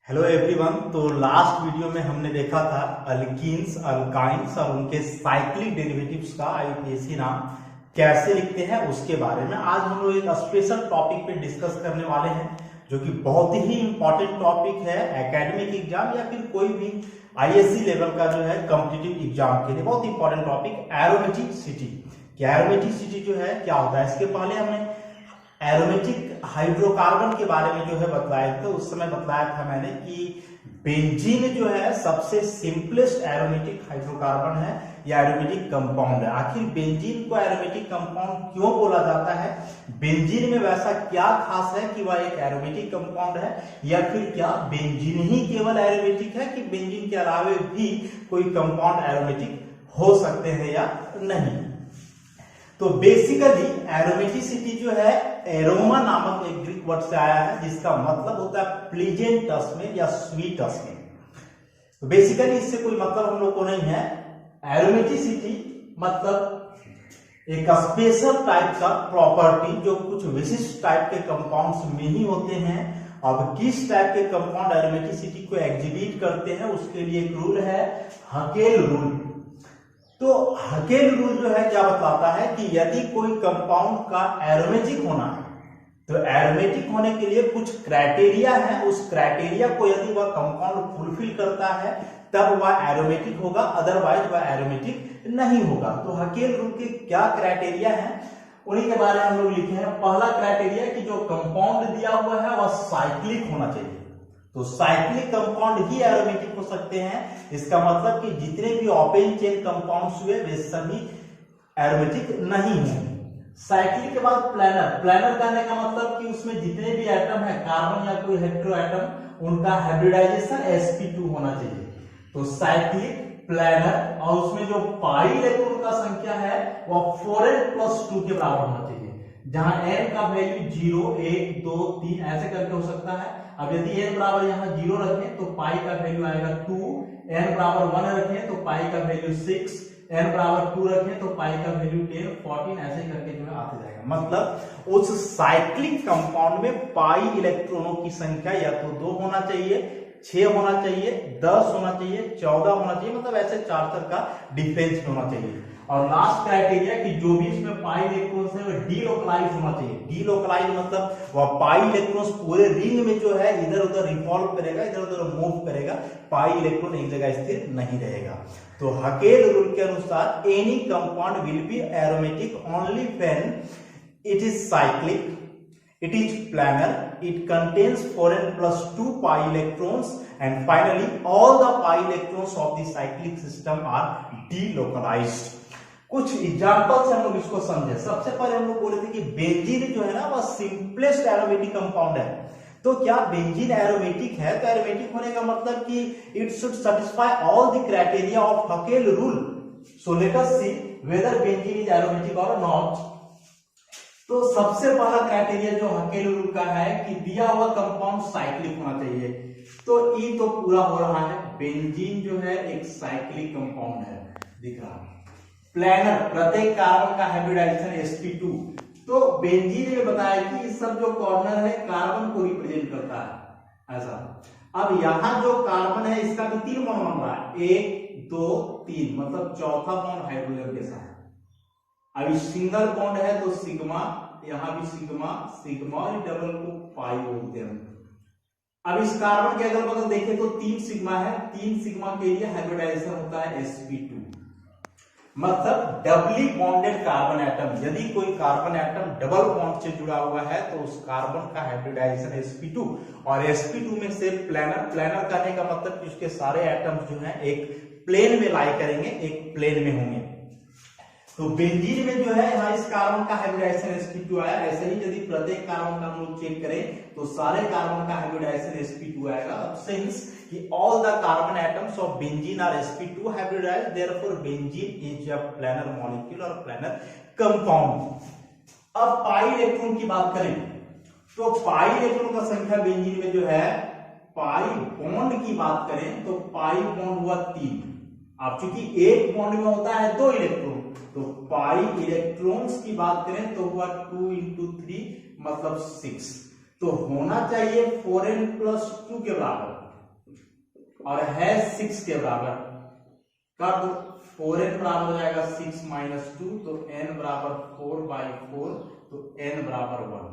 Hello everyone. तो last video में हमने देखा था अल्कीन्स, अल्काइंस और उनके साइक्लिक डेरिवेटिव्स का आईयूपीएसी नाम कैसे लिखते हैं उसके बारे में आज हम लोग एक स्पेशल टॉपिक पे डिस्कस करने वाले हैं, जो कि बहुत ही इंपॉर्टेंट टॉपिक है एकेडमिक एग्जाम या फिर कोई भी आईएससी लेवल का जो है कॉम्पिटिटिव एग्जाम के लिए बहुत इंपॉर्टेंट टॉपिक एरोमेटिसिटी। क्या एरोमेटिसिटी जो है क्या होता है, इसके पहले हमने एरोमेटिक हाइड्रोकार्बन के बारे में जो है बतलाया था। उस समय बतलाया था मैंने कि बेंजीन जो है सबसे सिंपलेस्ट एरोमेटिक हाइड्रोकार्बन है या एरोमेटिक कंपाउंड है। आखिर बेंजीन को एरोमेटिक कंपाउंड क्यों बोला जाता है, बेंजीन में वैसा क्या खास है कि वह एक एरोमेटिक कंपाउंड है, या फिर क्या बेंजीन ही केवल एरोमेटिक है कि बेंजीन के अलावे भी कोई कंपाउंड एरोमेटिक हो सकते हैं या नहीं। तो बेसिकली एरोमेटिसिटी जो है एरोमा नामक एक ग्रीक वर्ड से आया है, जिसका मतलब होता है प्लीजेंट स्मेल या स्वीट स्मेल। तो बेसिकली इससे कोई मतलब हम लोग को नहीं है। एरोमेटिसिटी मतलब एक स्पेशल टाइप का प्रॉपर्टी जो कुछ विशिष्ट टाइप के कंपाउंड्स में ही होते हैं। अब किस टाइप के कंपाउंड एरोमेटिसिटी को एग्जिबिट करते हैं उसके लिए एक रूल है, हकेल रूल। तो हकेल रूल जो है क्या बताता है कि यदि कोई कंपाउंड का एरोमेटिक होना है तो एरोमेटिक होने के लिए कुछ क्राइटेरिया है, उस क्राइटेरिया को यदि वह कंपाउंड फुलफिल करता है तब वह एरोमेटिक होगा, अदरवाइज वह एरोमेटिक नहीं होगा। तो हकेल रूल के क्या क्राइटेरिया है उन्हीं के बारे में हम लोग लिखे हैं। पहला क्राइटेरिया कि जो कंपाउंड दिया हुआ है वह साइक्लिक होना चाहिए। तो साइक्लिक कंपाउंड ही एरोमेटिक हो सकते हैं। इसका मतलब कि जितने भी ओपन चेन कंपाउंड्स हुए वे सभी एरोमेटिक नहीं होंगे। साइक्लिक के बाद प्लानर। प्लानर कहने का मतलब कि उसमें जितने भी एटम है, कार्बन या कोई हेटेरो एटम, उनका हाइब्रिडाइजेशन sp2 होना चाहिए। तो साइक्लिक, प्लानर, और उसमें जो पाई इलेक्ट्रॉन का संख्या है वह 4n+2 के बराबर होना चाहिए, जहां n का वैल्यू 0, 1, 2, 3 ऐसे करके हो सकता है। अब यदि n बराबर यहाँ 0 रखें तो पाई का वैल्यू आएगा 2, n बराबर 1 रखें तो पाई का वैल्यू 6, n बराबर 2 रखें तो पाई का वैल्यू 10, 14 ऐसे करके जो है आते जाएगा। मतलब उस साइक्लिक कंपाउंड में पाई इलेक्ट्रॉनों की संख्या या तो 2 होना चाहिए, 6 होना चाहिए, 10 होना चाहिए, 14 होना चाहिए, मतलब ऐसे 4 का डिफरेंस होना चाहिए। और लास्ट क्राइटेरिया कि जो भी इसमें पाई इलेक्ट्रॉन्स है वह डीलोकलाइज होना चाहिए। डीलोकलाइज मतलब वह पाई इलेक्ट्रॉन्स पूरे रिंग में जो है इधर उधर रिवॉल्व करेगा, इधर उधर मूव करेगा, पाई इलेक्ट्रॉन एक जगह स्थिर नहीं रहेगा। तो हकेल रूल के अनुसार any compound will be aromatic only when it is cyclic, it is planar, it contains 4n+2 pi electrons, and finally all the pi electrons of the cyclic system are delocalized। कुछ example से हम लोग इसको समझे। सबसे पहले हम लोग बोले थे कि बेंजीन जो है ना वह सिंपलेस्ट एरोमेटिक कंपाउंड है। तो क्या बेंजीन एरोमेटिक है? तो एरोमेटिक होने का मतलब कि it should satisfy all the criteria of Hückel rule. So let us see whether benzene is aromatic और नॉट। तो सबसे पहला क्राइटेरिया जो हकेल रूल का है कि दिया हुआ कंपाउंड साइक्लिक होना चाहिए। तो ये तो पूरा हो रहा है। बेंजीन जो है एक साइक्लिक कंपाउंड है, दिख रहा है। प्लानर, प्रत्येक कार्बन का हाइब्रिडाइजेशन sp2। तो बेंजीन में बताया कि इस सब जो कॉर्नर है कार्बन को रिप्रेजेंट करता है ऐसा। अब यहां जो कार्बन है इसका भी 3 बॉन्ड बन रहा है, 1, 2, 3, मतलब चौथा बॉन्ड हाइड्रोजन के साथ। अब सिंगल बॉन्ड है तो सिग्मा, यहां भी सिग्मा, सिग्मा और डबल को पाई बोलते हैं। अब इस कार्बन के अगल बगल देखें तो 3 सिग्मा है, 3 सिग्मा के लिए हाइब्रिडाइजेशन होता है sp2, मतलब डबली बॉन्डेड कार्बन एटम। यदि कोई कार्बन एटम डबल बॉन्ड से जुड़ा हुआ है तो उस कार्बन का हाइब्रिडाइजेशन sp2, और sp2 में से प्लानर। प्लानर करने का मतलब कि उसके सारे एटम्स जो हैं एक प्लेन में लाई करेंगे, एक प्लेन में होंगे। तो बेंजीन में जो है यहाँ इस कार्बन का हाइब्रिडाइजेशन sp2 आया। ऐसे ही यदि प्रत्येक कार्बन का हम लोग चेक करें तो सारे कार्बन का हाइब्रिडाइजेशन sp2 आएगा। सिंस कि all the carbon atoms of benzene are sp2 hybridized, therefore benzene is a planar molecule और प्लानर कंपाउंड। अब पाई इलेक्ट्रॉन की बात करें तो पाई इलेक्ट्रॉन का संख्या बेंजीन में जो है, पाई बॉन्ड की बात करें तो पाई बॉन्ड हुआ 3। अब चूंकि एक बॉन्ड में होता है 2 इलेक्ट्रॉन, तो पाई इलेक्ट्रॉन्स की बात करें तो हुआ 2 × 3 मतलब 6। तो होना चाहिए 4n+2 के बराबर। और है 6 के बराबर, कर दो 4n बराबर हो जाएगा 6 माइनस 2, तो n बराबर 4/4, तो n बराबर 1।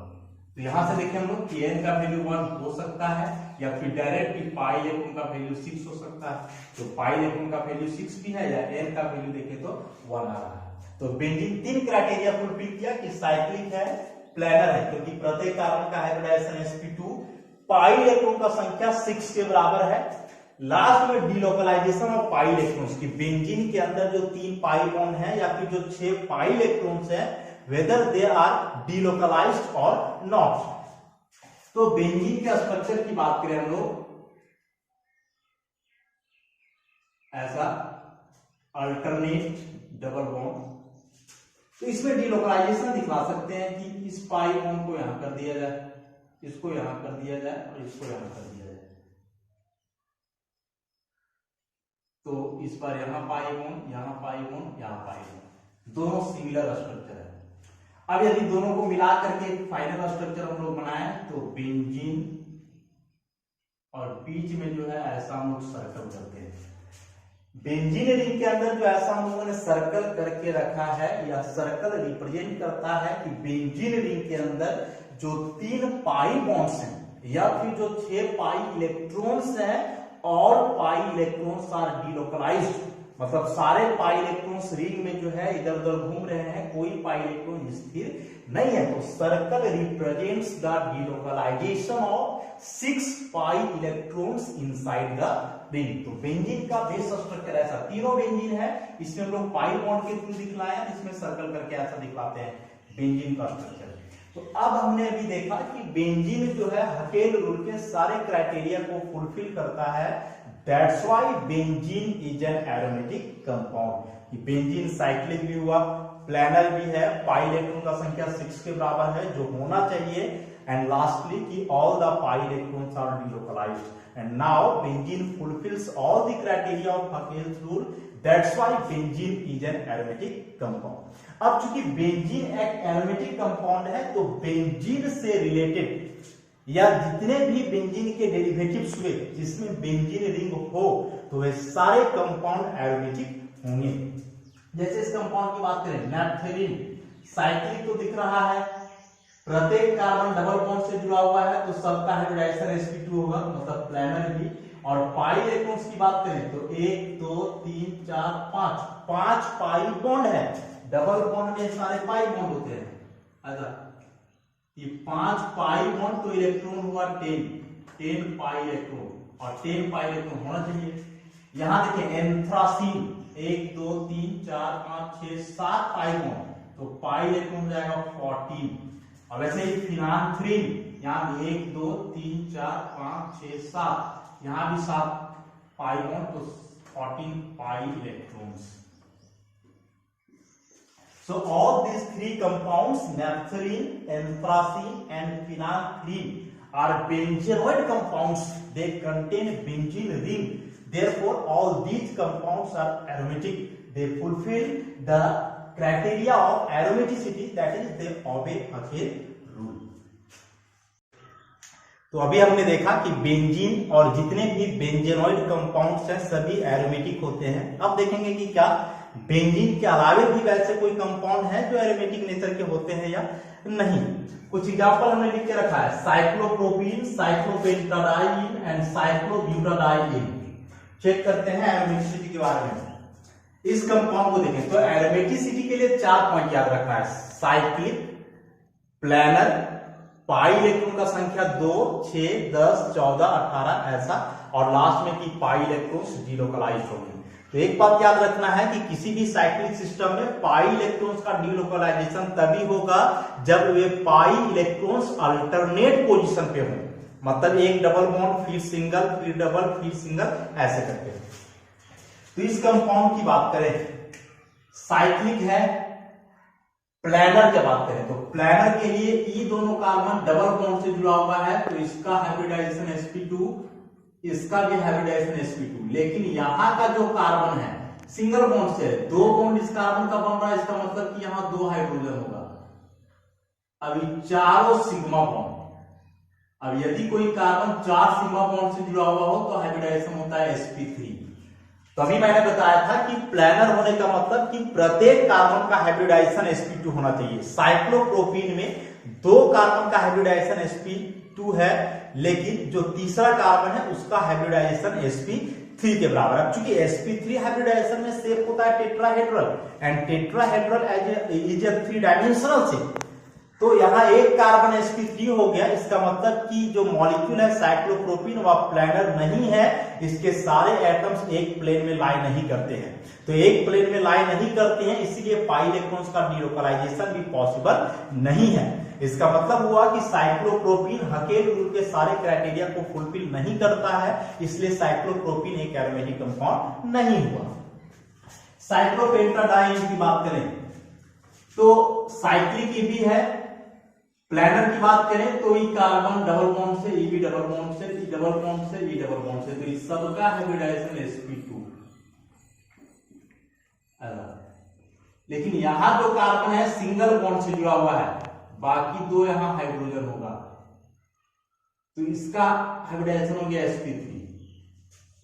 तो यहां से देखें हम लोग कि n का वैल्यू 1 हो सकता है, या फिर डायरेक्ट कि पाई इलेक्ट्रॉन का वैल्यू 6 हो सकता है। तो पाई इलेक्ट्रॉन का वैल्यू 6 भी है, या n का वैल्यू देखें तो 1 आ रहा है। तो बेंजीन 3 क्राइटेरिया फुलफिल किया कि साइक्लिक है, प्लेनर है, क्योंकि प्रत्येक कार्बन का हाइब्रिडाइजेशन sp2, पाई इलेक्ट्रॉन का संख्या 6 के बराबर है। लास्ट में डिलोकलाइजेशन ऑफ पाई इलेक्ट्रॉन्स की, बेंजीन के अंदर जो 3 पाई बॉन्ड है या फिर जो 6 पाई इलेक्ट्रॉन्स है, वेदर दे आर डिलोकलाइज्ड और नॉट। तो बेंजीन के स्ट्रक्चर की बात करें हम लोग, ऐसा अल्टरनेट डबल बॉन्ड, तो इसमें डिलोकलाइजेशन दिखा सकते हैं कि इस पाई बॉन्ड को यहां कर दिया जाए, इसको यहां कर दिया जाए और इसको यहां कर दिया जाए, तो इस पर यहां पाई बॉन्ड, यहां पाई बॉन्ड, यहां पाई बॉन्ड, दोनों सिमिलर स्ट्रक्चर है। अब यदि दोनों को मिला करके फाइनल स्ट्रक्चर हम लोग बनाए, तो बेंजीन और बीच में जो है ऐसा हम लोग सर्कल करते हैं। बेंजीन रिंग के अंदर जो ऐसा हम लोगों ने सर्कल करके रखा है, यह सर्कल रिप्रेजेंट करता है कि बेंजीन रिंग के अंदर जो 3 पाई बॉन्ड्स हैं या फिर जो 6 पाई इलेक्ट्रॉन्स हैं, और पाई इलेक्ट्रॉन्स आर डिलोकलाइज्ड, मतलब सारे पाई इलेक्ट्रॉन्स रिंग में जो है इधर उधर घूम रहे हैं, कोई पाई इलेक्ट्रॉन स्थिर नहीं है। तो circle represents the delocalisation of 6 pi electrons inside the ring. तो बेंजीन का बेस स्ट्रक्चर ऐसा, तीनों बेंजीन है, इसमें हम लोग पाई बॉन्ड के थ्रू दिखलाए हैं, इसमें सर्कल करके ऐसा दिखलाते हैं बेंजीन का स्ट्रक्चर। तो अब हमने अभी देखा कि बेंजीन जो है हकेल रूल के सारे क्राइटेरिया को फुलफिल करता है, that's why benzene is an aromatic compound. Benzene cyclic भी हुआ, प्लेनर भी है, पाई इलेक्ट्रॉन का संख्या 6 के बराबर है जो होना चाहिए, एंड लास्टली कि all the pi electrons are delocalised, and now benzene fulfils all the criteria of Huckel's rule, that's why benzene is an aromatic compound. अब चूंकि बेंजीन एक एरोमेटिक कंपाउंड है, तो बेंजीन से रिलेटेड या जितने भी बेंजीन के डेरिवेटिव्स हुए जिसमें बेंजीन रिंग हो, तो वे सारे कंपाउंड एरोमेटिक होंगे। जैसे इस कंपाउंड की बात करें, नैप्थेलीन साइक्लिक तो दिख रहा है, प्रत्येक कार्बन डबल बॉन्ड से जुड़ा हुआ है, तो सबका हाइब्रिडाइजेशन sp2 होगा, मतलब प्लेनर भी। और पाई इलेक्ट्रॉन्स की बात करें तो 1 2 3 4 5 पाई बॉन्ड है, डबल बॉन्ड में सारे पाई बॉन्ड होते हैं, ऐसा ये 5 पाई बॉन्ड, तो इलेक्ट्रॉन हुआ 10 पाई इलेक्ट्रॉन, और 10 पाई इलेक्ट्रॉन होना चाहिए। यहां देखिए एंथ्रासीन 1 2 3 4 5 6 7 पाई बॉन्ड, तो पाई इलेक्ट्रॉन हो जाएगा 14। और वैसे ही फिनांथ्रीन, यहाँ 1 2 3 4 5 6 7, यहाँ भी 7 पाई बॉन्ड, तो 14 pi electrons. So all these 3 compounds, naphthalene, anthracene and phenanthrene, are benzenoid compounds. They contain benzene ring. Therefore, all these compounds are aromatic. They fulfill the criteria of aromaticity, that is, they obey Hakel rule. तो अभी हमने देखा कि benzene और जितने भी benzenoid compounds हैं सभी एरोमेटिक होते हैं। अब देखेंगे कि क्या बेंजीन के अलावे भी वैसे कोई कंपाउंड है जो एरोमेटिक नेचर के होते हैं या नहीं। कुछ एग्जांपल हमने लिख के रखा है, cyclopropene, cyclopentadiene and cyclobutadiene. Check करते हैं एरोमेटिसिटी के बारे में। इस कंपाउंड को देखें तो एरोमेटिसिटी के लिए 4 पॉइंट याद रखना है, साइक्लिक, प्लेनर, पाई इलेक्ट्रॉन का संख्या 2 6 10 14 18 ऐसा, और लास्ट में कि पाई इलेक्ट्रॉन्स डिलोकलाइज्ड होंगे। तो एक बात याद रखना है कि किसी भी साइक्लिक सिस्टम में पाई इलेक्ट्रॉन्स का डिलोकलाइजेशन तभी होगा जब वे पाई इलेक्ट्रॉन्स अल्टरनेट पोजीशन पे हों, मतलब एक डबल बॉन्ड फिर सिंगल फिर डबल फिर सिंगल ऐसे करके। तो इस कंपाउंड की बात करें, साइक्लिक है, प्लेनर की बात करें तो प्लेनर के लिए ई दोनों कार्बन डबल बॉन्ड से जुड़ा हुआ है, तो इसका हाइब्रिडाइजेशन sp2, इसका भी हाइब्रिडाइजेशन sp2। लेकिन यहां का जो कार्बन है सिंगल बॉन्ड से, 2 बॉन्ड इस कार्बन का बन रहा है, इसका मतलब कि यहां 2 हाइड्रोजन होगा। अभी चारों सिग्मा बॉन्ड, अब यदि कोई कार्बन 4 सिग्मा बॉन्ड से जुड़ा हुआ हो तो हाइब्रिडाइजेशन होता है sp3। तभी मैंने बताया था कि प्लानर होने का मतलब कि प्रत्येक कार्बन का हाइब्रिडाइजेशन sp2 होना चाहिए। साइक्लोप्रोपीन में 2 कार्बन का हाइब्रिडाइजेशन sp2 है, लेकिन जो तीसरा कार्बन है उसका हाइब्रिडाइजेशन sp3 के बराबर है। चूंकि sp3 हाइब्रिडाइजेशन में शेप होता है tetrahedral and tetrahedral is a 3 dimensional shape, तो यहाँ एक कार्बन sp3 हो गया। इसका मतलब कि जो मॉलिक्यूल है साइक्लोप्रोपीन वह प्लानर नहीं है, इसके सारे एटम्स एक प्लेन में लाई नहीं करते हैं। तो एक प्लेन में लाई नहीं करते हैं, इसीलिए पाई इलेक्ट्रॉन्स का डीलोकलाइजेशन भी पॉसिबल नहीं है। इसका मतलब हुआ कि साइक्लोप्रोपीन हकेल रूल के सारे क्राइटेरिया को फुलफिल नहीं करता है, इसलिए साइक्लोप्रोपीन एक एरोमेटिक कंपाउंड नहीं हुआ। साइक्लोपेंटाडाइन की बात करें तो साइक्लिक भी है। प्लानर की बात करें तो ई कार्बन डबल बॉन्ड से ई भी डबल बॉन्ड से ई डबल बॉन्ड से ई डबल बॉन्ड से, तो इस सबका हाइब्रिडाइजेशन sp2। लेकिन यहां जो कार्बन है सिंगल बॉन्ड से जुड़ा हुआ है, बाकी 2 यहां हाइड्रोजन होगा, तो इसका हाइब्रिडाइजेशन हो गया sp3।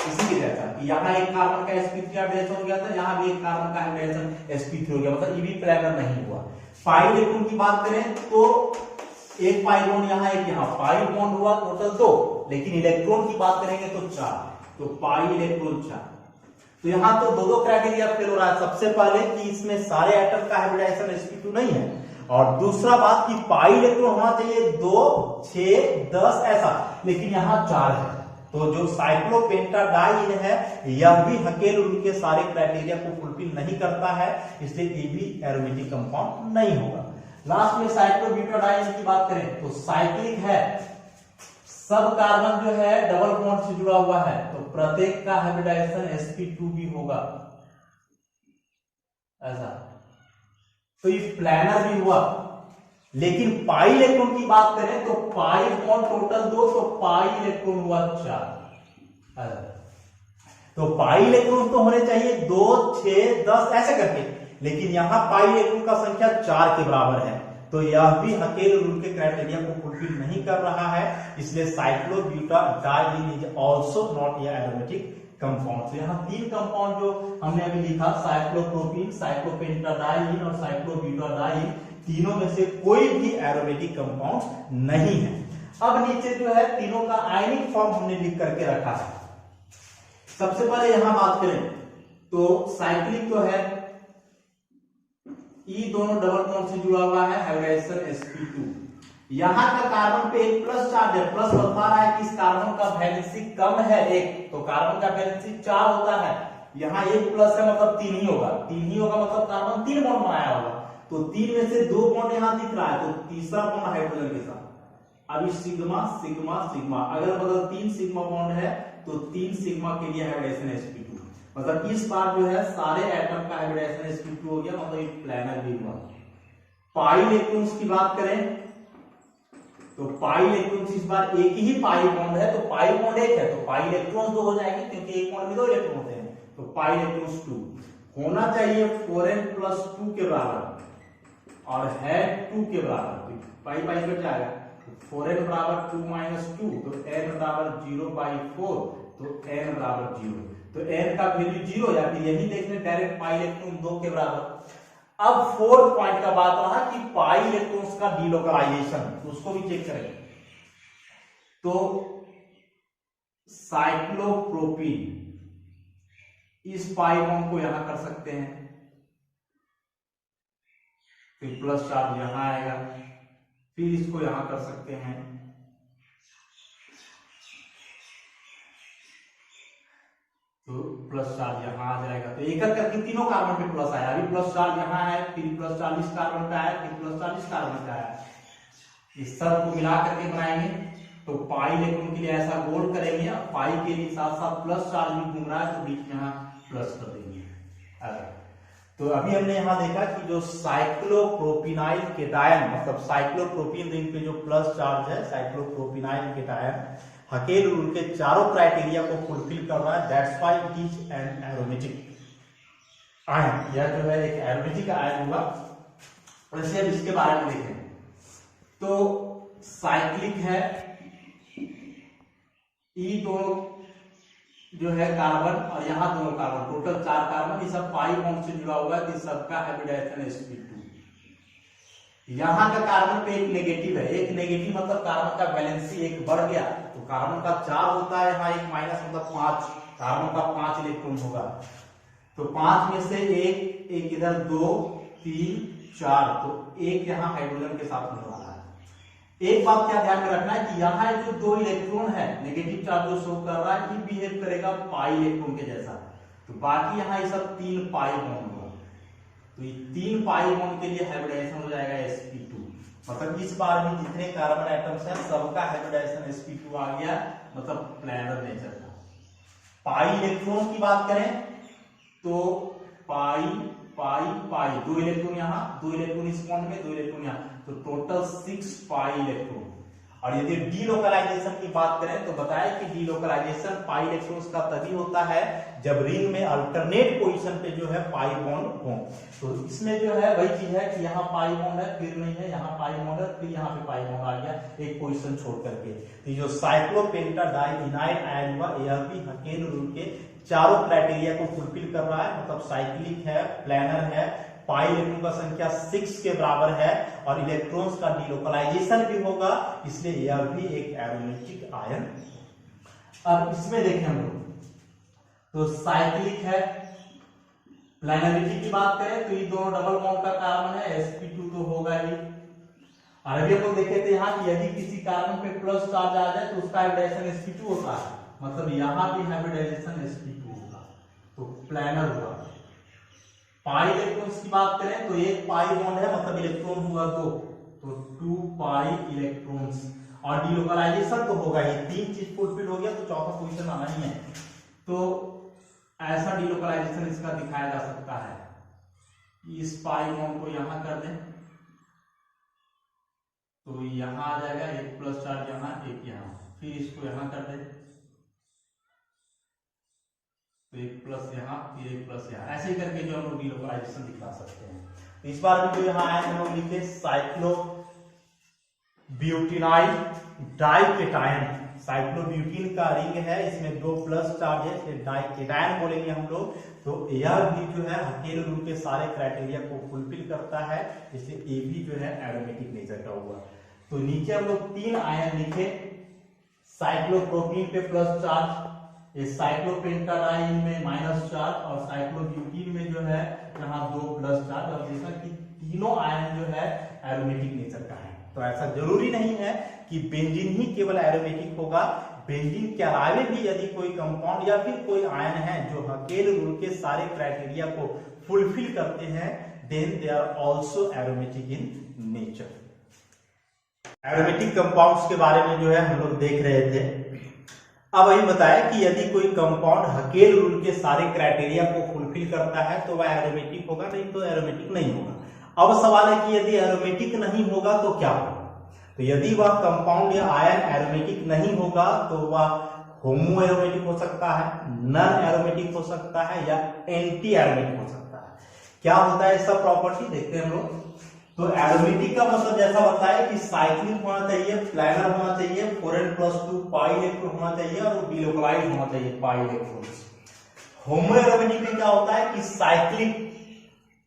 इसी के जैसा कि यहाँ एक कार्बन का sp3 हाइब्रिडाइजेशन हो गया था, यहाँ भी एक कार्बन का हाइब्रिडाइजेशन sp3 हो गया, मतलब ये भी प्लानर नहीं हुआ। पाई इलेक्ट्रॉन की बात करें तो एक पाई बॉन्ड यहाँ एक यहाँ, पाई बॉन्ड हुआ टोटल 2, लेकिन इलेक्ट्रॉन की बात करेंगे तो 4, तो पाई इलेक्ट्रॉन 4। तो यहाँ तो 2 क्राइटेरिया फेल हो रहा है। सबसे पहले कि इसमें सारे एटम का हाइब्रिडाइजेशन sp2 नहीं है, और दूसरा बात कि पाई इलेक्ट्रॉन होना चाहिए 2, 6, 10 ऐसा, लेकिन यहाँ 4 है। तो जो साइक्लोपेंटाडाइन है यह भी हकेल रूल के सारे क्राइटेरिया को फुलफिल नहीं करता है, इसलिए ये भी एरोमेटिक कंपाउंड नहीं होगा। लास्ट में साइक्लोब्यूटाडाइन की बात करें तो साइक्लिक है, सब कार्बन जो है डबल बॉन्ड से जुड़ा हुआ है, तो प्रत्येक का हाइब्रिडाइजेशन sp2 भी होगा ऐसा, तो ये प्लानर भी हुआ। लेकिन पाई इलेक्ट्रॉन की बात करें तो पाई बॉन्ड टोटल 2, तो पाई इलेक्ट्रॉन हुआ 4। तो पाई इलेक्ट्रॉन तो होने चाहिए 2, 6, 10 ऐसे करके, लेकिन यहां पाई इलेक्ट्रॉन का संख्या 4 के बराबर है, तो यह भी हकेल रूल के क्राइटेरिया को फुलफिल नहीं कर रहा है, इसलिए cyclobutadiene is also not a aromatic compound. तो यहाँ 3 कंपाउंड जो हमने अभी लिखा, साइक्लोप्रोपीन, साइक्लोपेंटाडाइन और साइक्लोब्यूटाडाइन, तीनों में से कोई भी एरोमेटिक कंपाउंड नहीं है। अब नीचे जो है तीनों का आयनिक फॉर्म हमने लिख करके रखा है। सबसे पहले यहां बात करें तो साइक्लिक तो है, ई दोनों डबल बॉन्ड से जुड़ा हुआ है, हाइब्रिडाइजेशन sp2। यहां का कार्बन पे एक प्लस चार्ज है, प्लस बता रहा है कि इस कार्बन का वैलेंसी कम है 1, तो कार्बन का वैलेंसी 4 होता है, यहाँ 1 प्लस है मतलब 3 ही होगा, 3 ही होगा मतलब कार्बन 3 बॉन्ड बनाया होगा, तो 3 में से 2 बॉन्ड यहां दिख रहा है, तो तीसरा बॉन्ड हाइड्रोजन के साथ। अब सिग्मा सिग्मा सिग्मा अगर बदल 3 सिग्मा बॉन्ड है तो 3 सिग्मा के लिए हाइब्रिडाइजेशन sp2, मतलब इस बार जो है सारे एटम का हाइब्रिडाइजेशन sp2 हो गया, मतलब एक प्लानर भी हुआ। पाई इलेक्ट्रॉन्स की बात करें तो पाई इलेक्ट्रॉन्स इस बार एक ही पाई बॉन्ड है, तो पाई बॉन्ड 1 है, तो पाई इलेक्ट्रॉन्स 2 हो जाएंगे क्योंकि एक बॉन्ड में 2 इलेक्ट्रॉन होते हैं, तो पाई इलेक्ट्रॉन्स 2 होना चाहिए 4n+2 के बराबर और है 2 के बराबर, तो पाई पाई कट जाएगा, 4n बराबर 2 - 2, तो n बराबर 0/4, तो n बराबर 0, तो n का वैल्यू 0, या फिर यही देख लें डायरेक्ट पाई इलेक्ट्रॉन 2 के बराबर। अब 4th पॉइंट का बात रहा कि पाई इलेक्ट्रॉन्स का डीलोकलाइजेशन, उसको भी चेक करेंगे। तो साइक्लोप्रोपीन इस पाई बॉन्ड को यहां कर सकते हैं, फिर प्लस चार्ज यहां आएगा, फिर इसको यहां कर सकते हैं, तो प्लस चार्ज यहां आ जाएगा, तो एक करके तीनों कार्बन पे प्लस आया, अभी प्लस चार्ज यहां है, फिर प्लस 40 कार्बन का है, फिर प्लस 40 कार्बन का है, इस सब को मिला करके बनाएंगे, तो पाई इलेक्ट्रॉन के लिए ऐसा गोल करेंगे, पाई के लिए साथ साथ प्लस चार्ज भी घूम रहा है, तो बीच में यहां प्लस कर देंगे। तो अभी हमने यहां देखा कि जो साइक्लोप्रोपिनाइल केटायन, मतलब साइक्लोप्रोपीन रिंग पे जो प्लस चार्ज है, साइक्लोप्रोपिनाइल केटायन हकेल रूल के चारों क्राइटेरिया को फुलफिल कर रहा है, that's why it is an aromatic ion, यह जो है एक एरोमेटिक आयन हुआ। वैसे अब इसके बारे में देखें तो साइक्लिक है, ई दोनों जो है कार्बन और यहाँ दोनों कार्बन, टोटल 4 कार्बन, ये सब पाई बॉन्ड से जुड़ा हुआ है, तो सबका हाइब्रिडाइजेशन sp2। यहाँ का कार्बन पे एक नेगेटिव है, एक नेगेटिव मतलब कार्बन का वैलेंसी एक बढ़ गया, तो कार्बन का 4 होता है, यहाँ एक माइनस मतलब 5, कार्बन का 5 इलेक्ट्रॉन होगा, तो 5 में से एक इधर 2 3 4, तो एक यहाँ हाइड्रोजन के साथ होने वाला है। एक बात क्या ध्यान में रखना है कि यहाँ जो 2 इलेक्ट्रॉन है नेगेटिव चार्ज जो शो कर रहा है, ये बिहेव करेगा पाई इलेक्ट्रॉन के जैसा, तो बाकी यहाँ ये सब 3 पाई बॉन्ड होगा, तो ये 3 पाई बॉन्ड के लिए हाइब्रिडाइजेशन हो जाएगा sp2। मतलब इस बार भी जितने कार्बन एटम्स हैं सबका हाइब्रिडाइजेशन sp2 आ गया, मतलब प्लैनर नेचर का। पाई इलेक्ट्रॉन की बात करें तो पाई पाई पाई, 2 इलेक्ट्रॉन यहाँ, 2 इलेक्ट्रॉन इस बॉन्ड में, 2 इलेक्ट्रॉन यहाँ, तो टोटल 6 पाई इलेक्ट्रॉन। और यदि डीलोकलाइजेशन की बात करें तो बताया कि डीलोकलाइजेशन पाई इलेक्ट्रॉन्स का तभी होता है जब रिंग में अल्टरनेट पोजीशन पे जो है पाई बॉन्ड हो। तो इसमें जो है वही चीज है कि यहाँ पाई बॉन्ड है, फिर नहीं है, यहाँ पाई बॉन्ड है, फिर यहाँ पे पाई बॉन्ड आ गया एक पोजीशन छोड़ करके। तो जो साइक्लोपेंटाडाइइनाइल आयन हुआ, यह भी हकेल रूल के चारों क्राइटेरिया को फुलफिल कर रहा है, मतलब साइक्लिक है, प्लानर है, पाई इलेक्ट्रॉन का संख्या 6 के बराबर है, और इलेक्ट्रॉन्स का डीलोकलाइजेशन भी होगा, इसलिए यह भी एक एरोमेटिक आयन। अब इसमें देखें हम लोग तो साइक्लिक है, प्लानरिटी की बात करें तो ये दोनों डबल बॉन्ड का कार्बन है, sp2 तो होगा ही। और अभी हम लोग देखे थे यहाँ कि यदि किसी कार्बन पे प्लस चार्ज आ जाए तो उसका हाइब्रिडाइजेशन sp2 होता है, मतलब यहाँ भी हाइब्रिडाइजेशन sp2 होगा, तो प्लानर हुआ। पाई इलेक्ट्रॉन्स की बात करें तो एक पाई बॉन्ड है, मतलब इलेक्ट्रॉन हुआ 2, तो 2 पाई इलेक्ट्रॉन्स, और डीलोकलाइजेशन तो होगा ही, 3 चीज फुलफिल हो गया तो चौथा पोजीशन आना ही है। तो ऐसा डीलोकलाइजेशन इसका दिखाया जा सकता है, इस पाई बॉन्ड को यहां कर दें तो यहां आ जाएगा, एक प्लस चार्ज यहां, एक यहां, फिर इसको यहां कर दें तो एक प्लस यहाँ, फिर एक प्लस यहाँ, ऐसे ही करके जो हम लोग डीलोकलाइजेशन दिखा सकते हैं। तो इस बार भी जो यहाँ आए हम लोग लिखे साइक्लो ब्यूटिनाइल डाइकेटायन, साइक्लोब्यूटिन का रिंग है, इसमें 2 प्लस चार्ज है, इसलिए डाइकेटायन बोलेंगे हम लोग। तो यह भी जो है हकेल रूल के सारे क्राइटेरिया को फुलफिल करता है, इसलिए ये भी जो है एरोमेटिक नेचर का हुआ। तो नीचे हम लोग 3 आयन लिखे, साइक्लोप्रोपीन पे प्लस चार्ज, साइक्लोपेंटाडाइन में माइनस चार्ज, और साइक्लोब्यूटीन में जो है यहाँ 2 प्लस चार्ज। और देखा कि तीनों आयन जो है एरोमेटिक नेचर का है। तो ऐसा जरूरी नहीं है कि बेंजीन ही केवल एरोमेटिक होगा, बेंजीन के अलावे भी यदि कोई कंपाउंड या फिर कोई आयन है जो हकेल रूल के सारे क्राइटेरिया को फुलफिल करते हैं, then they are also aromatic in nature. Aromatic compounds के बारे में जो है हम लोग देख रहे थे। अब वही बताया कि यदि कोई कंपाउंड हकेल रूल के सारे क्राइटेरिया को फुलफिल करता है तो वह एरोमेटिक होगा, नहीं तो एरोमेटिक नहीं होगा। अब सवाल है कि यदि एरोमेटिक नहीं होगा तो क्या होगा। तो यदि वह कंपाउंड या आयन एरोमेटिक नहीं होगा तो वह होमो एरोमेटिक हो सकता है, नॉन एरोमेटिक हो सकता है, या एंटी एरोमेटिक हो सकता है। क्या होता है सब प्रॉपर्टी देखते हैं हम लोग। तो एरोमेटिक का मतलब जैसा बताया कि साइक्लिक होना चाहिए, प्लानर होना चाहिए, 4n+2 पाई इलेक्ट्रॉन होना चाहिए, और डीलोकलाइज्ड होना चाहिए पाई इलेक्ट्रॉन्स। होमो एरोमेटिक में क्या होता है कि साइक्लिक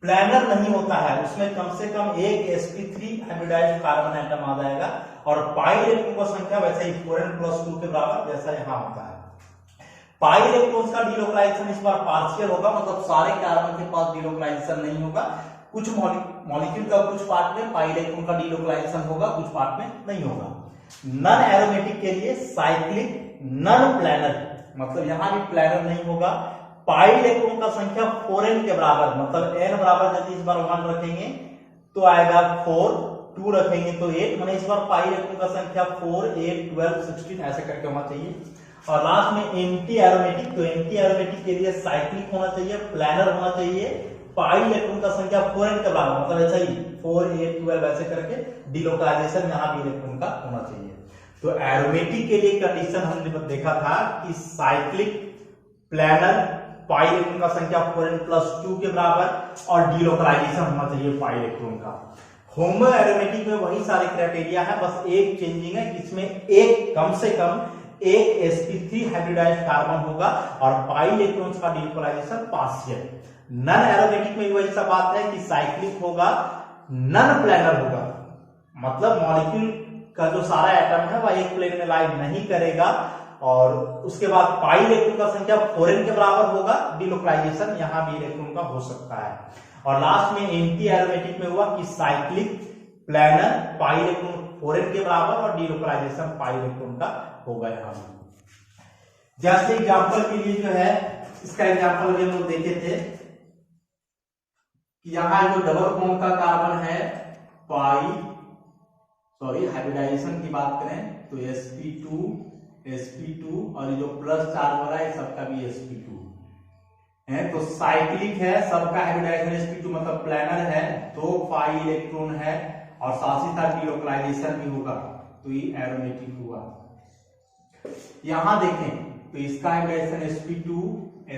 प्लानर नहीं होता है, उसमें कम से कम एक sp3 हाइब्रिडाइज्ड कार्बन एटम आ जाएगा, और पाई इलेक्ट्रॉन की संख्या वैसे ही 4n+2 के बराबर जैसा यहाँ होता है। पाई इलेक्ट्रॉन्स का डीलोकलाइजेशन इस बार पार्शियल होगा, मतलब सारे कार्बन के पास डीलोकलाइजेशन नहीं होगा, कुछ मॉलिक्यूल का कुछ पार्ट में पाई इलेक्ट्रॉन का डीलोकलाइजेशन होगा, कुछ पार्ट में नहीं होगा। नॉन एरोमेटिक के लिए साइक्लिक नॉन प्लानर, मतलब यहां भी प्लानर नहीं होगा। पाई इलेक्ट्रॉन का संख्या 4n के बराबर, मतलब n बराबर यदि इस बार 1 रखेंगे तो आएगा 4, 2 रखेंगे तो 8, माने इस बार पाई इलेक्ट्रॉन का संख्या 4, 8, 12, 16 ऐसे करके होना चाहिए। और लास्ट में एंटी एरोमेटिक, तो एंटी एरोमेटिक के लिए साइक्लिक होना चाहिए, प्लानर होना चाहिए, पाई इलेक्ट्रॉन का संख्या 4n के बराबर, मतलब ऐसा ही 4, 8, 12 ऐसे करके डीलोकलाइजेशन यहाँ भी इलेक्ट्रॉन का होना चाहिए। तो एरोमेटिक के लिए कंडीशन हमने देखा था कि साइक्लिक, प्लानर, पाई इलेक्ट्रॉन का संख्या 4n+2 के बराबर, और डीलोकलाइजेशन होना चाहिए पाई इलेक्ट्रॉन का। होमो एरोमेटिक में वही सारे क्राइटेरिया है, बस एक चेंजिंग है, इसमें एक कम से कम एक sp3 हाइब्रिडाइज्ड कार्बन होगा और पाई इलेक्ट्रॉन्स का डिलोकलाइजेशन पार्शियल। नन एरोमेटिक में वही सब बात है कि साइक्लिक होगा, नन प्लेनर होगा, मतलब मॉलिक्यूल का जो सारा एटम है वह एक प्लेन में लाइन नहीं करेगा, और उसके बाद पाई इलेक्ट्रॉन का संख्या 4n के बराबर होगा। डिलोकलाइजेशन यहां भी इलेक्ट्रॉन का हो सकता है। और लास्ट में एंटी एरोमेटिक में हुआ कि cyclic, planar, pi electron 4n के बराबर और डिलोकलाइजेशन पाई इलेक्ट्रॉन का होगा यहां भी। जैसे एग्जांपल के लिए जो है, इसका एग्जांपल भी हम लोग देखे थे कि यहां जो डबल बॉन्ड का कार्बन है हाइब्रिडाइजेशन की बात करें तो sp2 और ये जो प्लस चार्ज हो रहा है सबका भी sp2 है, तो साइक्लिक है, सबका हाइब्रिडाइजेशन sp2 मतलब प्लेनर है, 2 पाई इलेक्ट्रॉन है और साथ ही साथ डिलोकलाइजेशन भी होगा, तो ये एरोमेटिक हुआ। यहां देखें तो इसका हाइब्रिडाइजेशन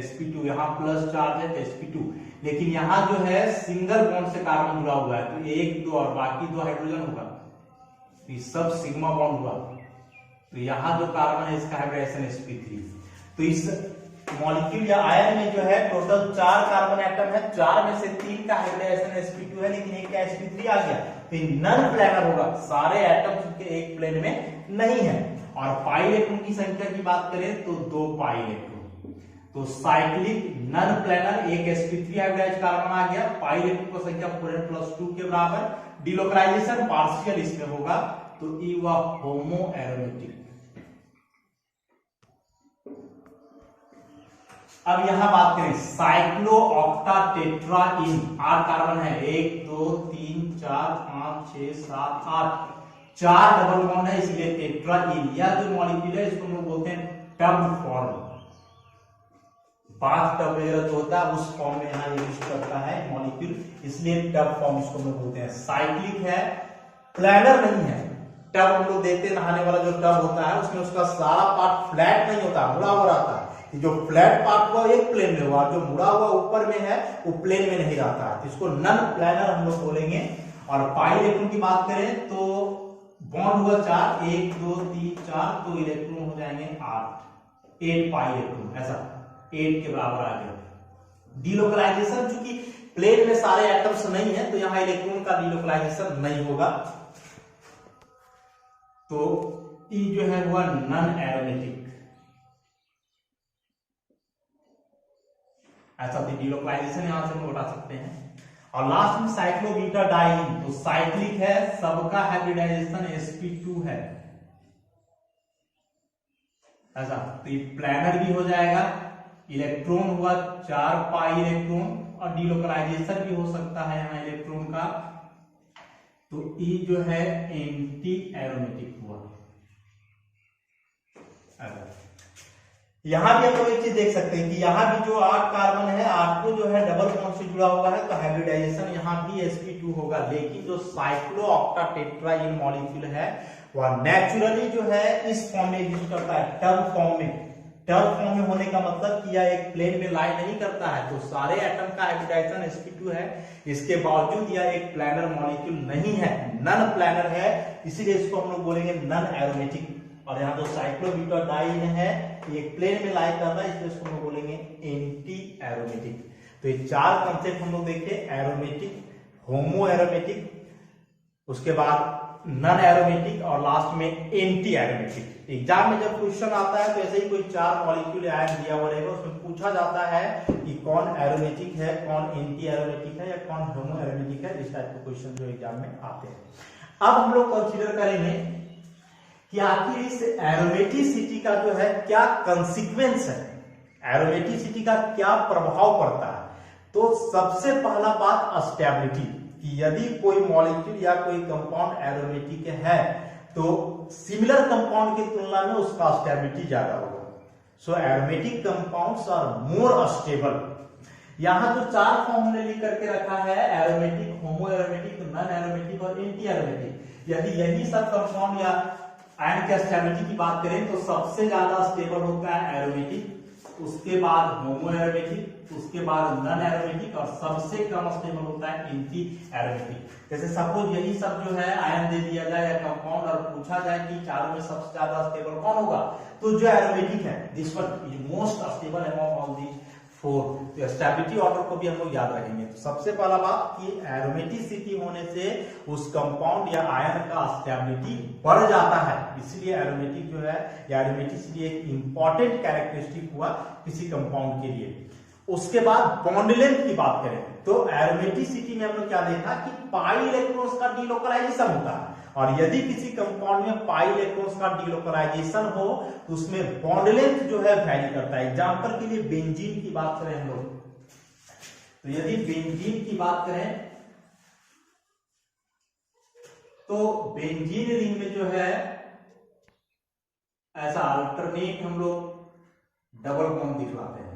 sp2 यहां प्लस चार्ज है तो sp2, लेकिन यहां जो है सिंगल बॉन्ड से कार्बन जुड़ा हुआ है तो 1 2 और बाकी 2 हाइड्रोजन होगा, तो ये सब सिग्मा बॉन्ड हुआ, तो यहां जो कार्बन है इसका हाइब्रिडाइजेशन sp3। तो इस मॉलिक्यूल या आयन में जो है टोटल 4 कार्बन एटम है, 4 में से 3 का हाइब्रिडाइजेशन sp2 है, लेकिन एक का sp3 आ गया, तो नन प्लेनर होगा, सारे एटम के एक प्लेन में नहीं है। और पाई इलेक्ट्रॉन की संख्या की बात करें तो 2 पाई इलेक्ट्रॉन, तो साइक्लिक नन प्लेनर एक sp3 हाइब्रिडाइज्ड कार्बन आ गया, पाई इलेक्ट्रॉन की संख्या 4n+2 के बराबर, डिलोकलाइजेशन पार्शियल इसमें होगा, तो ई हुआ होमो एरोमेटिक। अब यहां बात करें साइक्लो ऑक्टाटेट्राइन, 8 कार्बन है, 1 2 3 4 5 6 7 8, 4 डबल बॉन्ड है, इसलिए टेट्राइन। यह जो मॉलिक्यूल है इसको हम लोग बोलते हैं टब फॉर्म, 5 टब वगैरह जो होता है उस फॉर्म में यहां यूज करता है मॉलिक्यूल, इसलिए टब फॉर्म इसको हम लोग बोलते हैं। साइक्लिक है, प्लेनर नहीं है, टब हम लोग देखते हैं नहाने वाला जो टब होता है उसमें उसका सारा पार्ट फ्लैट नहीं होता, मुड़ा हुआ रहता है, जो फ्लैट पार्ट हुआ एक प्लेन में हुआ, जो मुड़ा हुआ ऊपर में है वो प्लेन में नहीं रहता है, तो इसको नन प्लेनर हम लोग बोलेंगे। और पाई इलेक्ट्रॉन की बात करें तो बॉन्ड हुआ 4, 1 2 3 4, तो इलेक्ट्रॉन हो जाएंगे 8 पाई इलेक्ट्रॉन, ऐसा 8 के बराबर आ गया। डिलोकलाइजेशन चूंकि प्लेन में सारे एटम्स नहीं है तो यहां इलेक्ट्रॉन का डिलोकलाइजेशन नहीं होगा, तो ई जो है हुआ नन एरोमेटिक, ऐसा डिलोकलाइजेशन यहां से हम उठा सकते हैं। और लास्ट में साइक्लोब्यूटाडाइन, तो साइक्लिक है, सबका हाइब्रिडाइजेशन sp2 है, ऐसा, तो ये प्लेनर भी हो जाएगा, इलेक्ट्रॉन हुआ 4 पाई इलेक्ट्रॉन और डिलोकलाइजेशन भी हो सकता है यहां इलेक्ट्रॉन का, तो ई जो है एंटी एरोमेटिक हुआ। यहां भी हम लोग एक चीज देख सकते हैं कि यहां भी जो 8 कार्बन है, 8 को जो है डबल बॉन्ड से जुड़ा हुआ है, तो हाइब्रिडाइजेशन यहां भी sp2 होगा, लेकिन जो साइक्लो ऑक्टाटेट्राइन मॉलिक्यूल है वह नेचुरली जो है इस फॉर्म में एग्जिस्ट करता है, टर्म फॉर्म में। टर्म फॉर्म में होने का मतलब कि यह एक प्लेन में लाई नहीं करता है, तो सारे एटम का हाइब्रिडाइजेशन sp2 है, इसके बावजूद यह एक प्लेनर मॉलिक्यूल नहीं है, नन प्लेनर है, इसीलिए इसको हम लोग बोलेंगे नन एरोमेटिक। और यहाँ जो साइक्लोब्यूटाडाइन है एक प्लेन में लाई कर रहा है, इसलिए इसको हम बोलेंगे एंटी एरोमेटिक। तो ये 4 कंसेप्ट हम लोग देखे, एरोमेटिक, होमो एरोमेटिक, उसके बाद नन एरोमेटिक और लास्ट में एंटी एरोमेटिक। एग्जाम में जब क्वेश्चन आता है तो ऐसे ही कोई 4 मॉलिक्यूल आयन दिया हुआ रहेगा, उसमें पूछा जाता है कि कौन एरोमेटिक है, कौन एंटी एरोमेटिक है या कौन होमो एरोमेटिक है, इस टाइप के क्वेश्चन जो एग्जाम में आते हैं। अब हम लोग कंसीडर करेंगे कि आखिर इस एरोमेटिसिटी का जो है क्या कंसिक्वेंस है, एरोमेटिसिटी का क्या प्रभाव पड़ता है। तो सबसे पहला बात स्टेबिलिटी, कि यदि कोई मॉलिक्यूल या कोई कंपाउंड एरोमेटिक है तो सिमिलर कंपाउंड की तुलना में उसका स्टेबिलिटी ज्यादा होगा। So aromatic compounds are more stable. यहां जो 4 फॉर्म हमने लिख करके रखा है, aromatic, homo aromatic, non aromatic और एंटी एरोमेटिक, यदि यही सब कंपाउंड या आयन की स्टेबिलिटी की बात करें तो सबसे ज्यादा स्टेबल होता है एरोमेटिक, उसके बाद होमो एरोमेटिक, उसके बाद नॉन एरोमेटिक और सबसे कम स्टेबल होता है एंटी एरोमेटिक। जैसे सपोज यही सब जो है आयन दे दिया जाए या कंपाउंड और पूछा जाए कि चारों में सबसे ज्यादा स्टेबल कौन होगा, तो जो एरोमेटिक है this one is most stable among all these four. तो स्टेबिलिटी ऑर्डर को भी हम लोग याद रखेंगे। तो सबसे पहला बात कि एरोमेटिसिटी होने से उस कंपाउंड या आयन का स्टेबिलिटी बढ़ जाता है, इसलिए एरोमेटिक जो है या एरोमेटिसिटी एक इंपॉर्टेंट कैरेक्टरिस्टिक हुआ किसी कंपाउंड के लिए। उसके बाद बॉन्ड लेंथ की बात करें तो एरोमेटिसिटी में हम लोग क्या देखा कि पाई इलेक्ट्रॉन्स का डीलोकलाइजेशन होता है, और यदि किसी कंपाउंड में पाई इलेक्ट्रॉन्स का डीलोकलाइजेशन हो तो उसमें बॉन्ड लेंथ जो है वैरी करता है। एग्जांपल के लिए बेंजीन की बात करें हम लोग, तो यदि बेंजीन की बात करें तो बेंजीन रिंग में जो है ऐसा अल्टरनेट हम लोग डबल बॉन्ड दिखलाते हैं।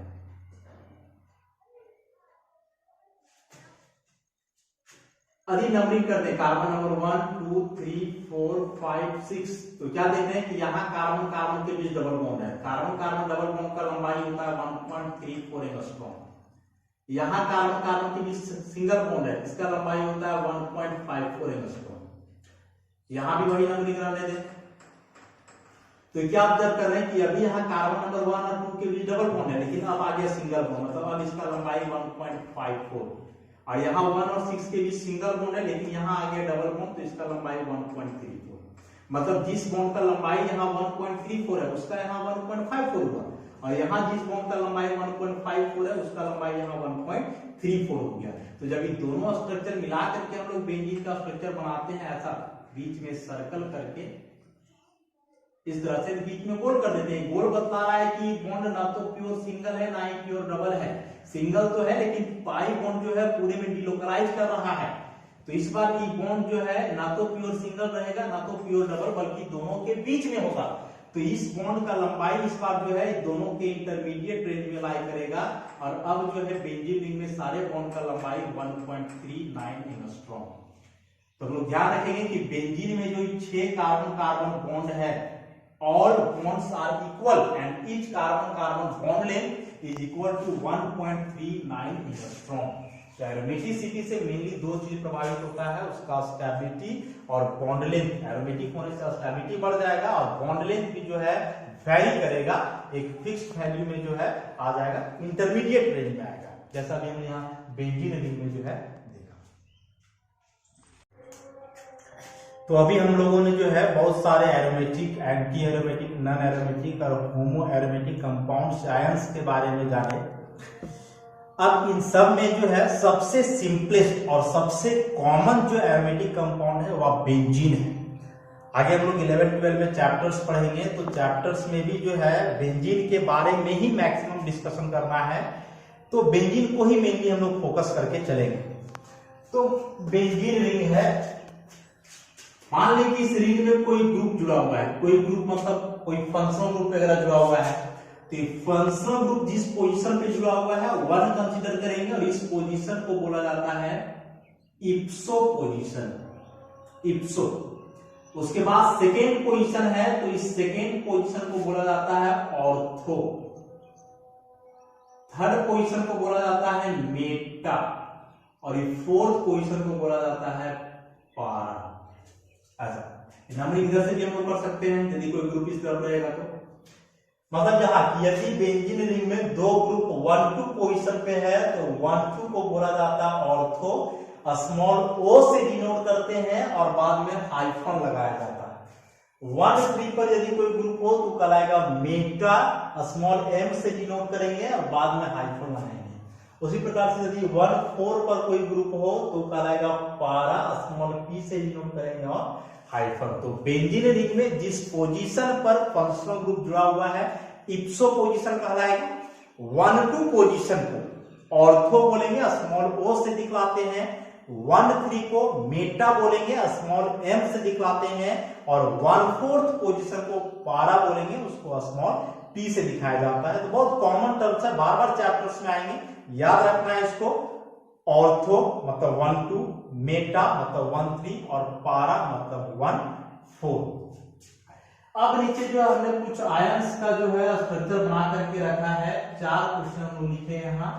अधिक नंबरिंग करते हैं, कार्बन नंबर 1 2 3 4 5 6, तो क्या देखते हैं कि यहाँ कार्बन कार्बन के बीच डबल बॉन्ड है। कार्बन कार्बन डबल बॉन्ड का लंबाई होता है 1.34 एंगस्ट्रॉम। यहाँ कार्बन कार्बन के बीच सिंगल बॉन्ड है, इसका लंबाई होता है 1.54 एंगस्ट्रॉम। यहाँ भी वही नंबरिंग रहने दें। तो क्या ऑब्जर्व कर रहे हैं कि अभी यहाँ कार्बन नंबर 1 और 2 के बीच डबल बॉन्ड है, लेकिन अब आ गया सिंगल बॉन्ड, मतलब अब इसका लंबाई 1.54, और यहाँ 1 और 6 के बीच सिंगल बॉन्ड है, लेकिन यहाँ आ गया डबल बॉन्ड, तो इसका लंबाई 1.34। मतलब जिस बॉन्ड का लंबाई यहाँ 1.34 है उसका यहाँ 1.54 हुआ, और यहाँ जिस बॉन्ड का लंबाई 1.54 है उसका लंबाई यहाँ 1.34 हो गया। तो जब ये दोनों स्ट्रक्चर मिला करके हम लोग बेंजीन का स्ट्रक्चर बनाते हैं, ऐसा बीच में सर्कल करके इस तरह से बीच में गोल कर देते हैं। गोल बता रहा है कि बॉन्ड ना तो प्योर सिंगल है ना ही प्योर डबल है। सिंगल तो है लेकिन पाई बॉन्ड जो है पूरे में डिलोकलाइज कर रहा है, तो इस बार ये बॉन्ड जो है ना तो प्योर सिंगल रहेगा ना तो प्योर डबल, बल्कि दोनों के बीच में होगा। तो इस बॉन्ड का लंबाई इस बार जो है दोनों के इंटरमीडिएट रेंज में लाई करेगा, और अब जो है बेंजीन रिंग में सारे बॉन्ड का लंबाई 1.39 एंगस्ट्रॉम। तो हम लोग ध्यान रखेंगे कि बेंजीन में जो 6 कार्बन कार्बन बॉन्ड है, all bonds are equal and each carbon carbon bond length is equal to 1.39 angstrom. तो एरोमेटिसिटी से मेनली दो चीज प्रभावित होता है, उसका स्टेबिलिटी और बॉन्ड लेंथ। एरोमेटिक होने से स्टेबिलिटी बढ़ जाएगा और बॉन्ड लेंथ भी जो है वैरी करेगा, एक फिक्स्ड वैल्यू में जो है आ जाएगा, इंटरमीडिएट रेंज में आएगा, जैसा भी हमने यहाँ बेंजीन रिंग में जो है। तो अभी हम लोगों ने जो है बहुत सारे aromatic, anti aromatic, non aromatic और होमो एरोमेटिक कंपाउंड्स, आयंस के बारे में जाने। अब इन सब में जो है सबसे सिंपलेस्ट और सबसे कॉमन जो एरोमेटिक कंपाउंड है वह बेंजीन है। आगे हम लोग 11-12 में चैप्टर्स पढ़ेंगे, तो चैप्टर्स में भी जो है बेंजीन के बारे में ही मैक्सिमम डिस्कशन करना है, तो बेंजीन को ही मेनली हम लोग फोकस करके चलेंगे। तो बेंजीन रिंग है, मान लीजिए कि इस रिंग में कोई ग्रुप जुड़ा हुआ है, कोई ग्रुप मतलब कोई फंक्शनल ग्रुप वगैरह जुड़ा हुआ है, तो फंक्शनल ग्रुप जिस पोजीशन पे जुड़ा हुआ है 1 कंसीडर करेंगे, और इस पोजीशन को बोला जाता है इप्सो पोजीशन, इप्सो। उसके बाद सेकेंड पोजीशन है, तो इस सेकेंड पोजीशन को बोला जाता है ऑर्थो। थर्ड पोजीशन को बोला जाता है मेटा, और ये फोर्थ पोजीशन को बोला जाता है पारा। ऐसा नंबरिंग इधर से भी हम लोग कर सकते हैं यदि कोई ग्रुप इस तरफ रहेगा तो। मतलब जहां यदि बेंजीन रिंग में दो ग्रुप 1-2 पोजीशन पे है तो 1-2 को बोला जाता है ऑर्थो, स्मॉल ओ से डिनोट करते हैं और बाद में हाइफन लगाया जाता है। 1-3 पर यदि कोई ग्रुप हो तो कहलाएगा मेटा, स्मॉल एम से डिनोट करेंगे और बाद में हाइफन लगाएंगे। उसी प्रकार से यदि 1-4 पर कोई ग्रुप हो तो कहलाएगा पारा, स्मॉल पी से डिनोट करेंगे और हाइफन। तो बेंजीन रिंग में जिस पोजीशन पर फंक्शनल ग्रुप जुड़ा हुआ है इप्सो पोजीशन कहलाएगा। 1-2 पोजीशन को ऑर्थो बोलेंगे, स्मॉल ओ से दिखलाते हैं। 1-3 को मेटा बोलेंगे, स्मॉल एम से दिखलाते हैं, और 1/4 पोजीशन को पारा बोलेंगे, उसको स्मॉल पी से दिखाया जाता है। तो बहुत कॉमन टर्म्स है, बार बार चैप्टर्स में आएंगे, याद रखना है इसको। ऑर्थो मतलब 1-2, मेटा मतलब 1-3 और पारा मतलब 1-4। अब नीचे जो हमने कुछ आयंस का जो है स्ट्रक्चर बना करके रखा है, 4 क्वेश्चन हम लोग लिखे हैं यहाँ।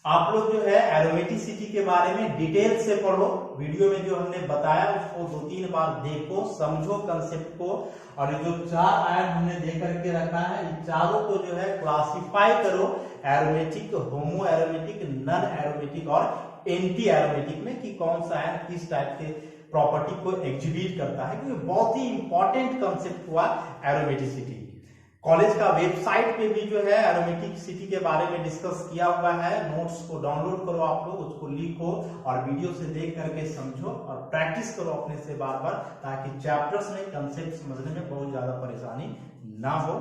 आप लोग जो है एरोमेटिसिटी के बारे में डिटेल से पढ़ो, वीडियो में जो हमने बताया उसको 2-3 बार देखो, समझो कंसेप्ट को, और ये जो 4 आयन हमने दे करके रखा है, इन चारों को जो है क्लासिफाई करो aromatic, homo aromatic, non aromatic और एंटी एरोमेटिक में, कि कौन सा आयन किस टाइप के प्रॉपर्टी को एग्जिबिट करता है, क्योंकि बहुत ही इंपॉर्टेंट कंसेप्ट हुआ एरोमेटिसिटी। कॉलेज का वेबसाइट पे भी जो है एरोमेटिसिटी के बारे में डिस्कस किया हुआ है, नोट्स को डाउनलोड करो आप लोग, उसको लिखो और वीडियो से देख करके समझो और प्रैक्टिस करो अपने से बार बार, ताकि चैप्टर्स में कंसेप्ट समझने में बहुत ज्यादा परेशानी ना हो।